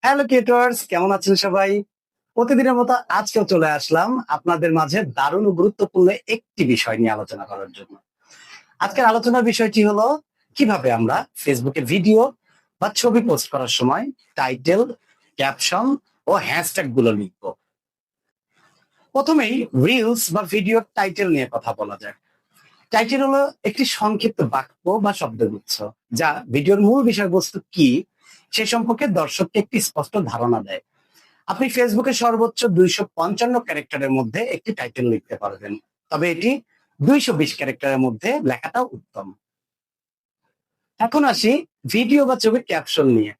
Hello creators, কেমন আছেন সবাই? প্রতিদিনের মতো আজকেও চলে আসলাম আপনাদের মাঝে দারুণ ও গুরুত্বপূর্ণ একটি বিষয় নিয়ে আলোচনা করার জন্য। আজকের আলোচনার বিষয়টি হলো কিভাবে আমরা ফেসবুকে ভিডিও বা ছবি পোস্ট করার সময় টাইটেল, ক্যাপশন ও হ্যাশট্যাগ গুলো লিখব। প্রথমেই রিলস বা ভিডিওর টাইটেল নিয়ে কথা বলা যাক। টাইটেল হলো একটি সংক্ষিপ্ত বাক্য বা শব্দগুচ্ছ যা ভিডিওর মূল বিষয়বস্তু কি সে সম্পর্কে দর্শককে একটি স্পষ্ট ধারণা দেয়। আপনি ফেসবুকে সর্বোচ্চ 255 ক্যারেক্টারের মধ্যে একটি টাইটেল লিখতে পারবেন, তবে এটি 220 ক্যারেক্টারের মধ্যে লেখাটাও উত্তম। এখন আসি ভিডিও বা ছবির ক্যাপশন নিয়ে।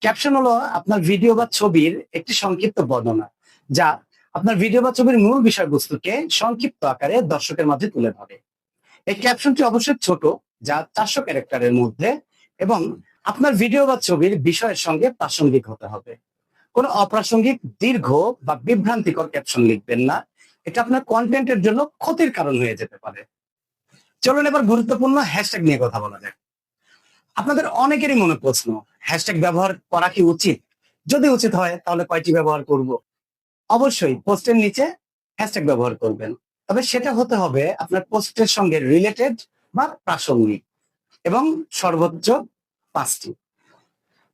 ক্যাপশন হলো আপনার ভিডিও বা ছবির একটি সংক্ষিপ্ত বর্ণনা, যা আপনার ভিডিও বা ছবির মূল বিষয়বস্তুকে সংক্ষিপ্ত আকারে দর্শকের মাঝে তুলে ধরে। এই ক্যাপশনটি অবশ্যই ছোট, যা 400 ক্যারেক্টারের মধ্যে, এবং আপনার ভিডিও বা ছবির বিষয়ের সঙ্গে প্রাসঙ্গিক হতে হবে। কোনো অপ্রাসঙ্গিক, দীর্ঘ বা বিভ্রান্তিকর ক্যাপশন লিখবেন না। এটা আপনার কন্টেন্টের জন্য ক্ষতির কারণ হয়ে যেতে পারে। চলুন এবার গুরুত্বপূর্ণ হ্যাশট্যাগ নিয়ে কথা বলা যাক। আপনাদের অনেকেরই মনে প্রশ্ন, হ্যাশট্যাগ ব্যবহার করা কি উচিত? যদি উচিত হয় তাহলে কয়টি ব্যবহার করব? অবশ্যই পোস্টের নিচে হ্যাশট্যাগ ব্যবহার করবেন, তবে সেটা হতে হবে আপনার পোস্টের সঙ্গে রিলেটেড বা প্রাসঙ্গিক, এবং সর্বোচ্চ 5টি।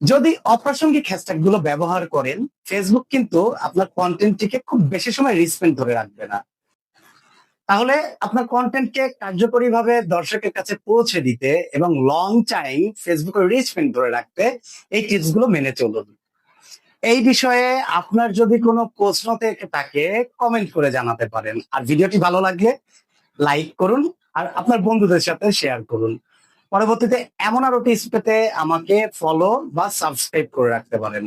যদি অপ্রাসঙ্গিক হ্যাশট্যাগ গুলো ব্যবহার করেন, ফেসবুক কিন্তু আপনার কন্টেন্টটিকে খুব বেশি সময় রিসপেন্ড ধরে রাখবে না। তাহলে আপনার কন্টেন্টকে কার্যকরীভাবে দর্শকের কাছে পৌঁছে দিতে এবং লং টাইম ফেসবুকের রিচমেন্ট ধরে রাখতে এই টিপস গুলো মেনে চলুন। এই বিষয়ে আপনার যদি কোনো প্রশ্ন থেকে থাকে, কমেন্ট করে জানাতে পারেন। আর ভিডিওটি ভালো লাগলে লাইক করুন আর আপনার বন্ধুদের সাথে শেয়ার করুন। পরবর্তীতে এমন আরো টিপস পেতে আমাকে ফলো বা সাবস্ক্রাইব করে রাখতে পারেন।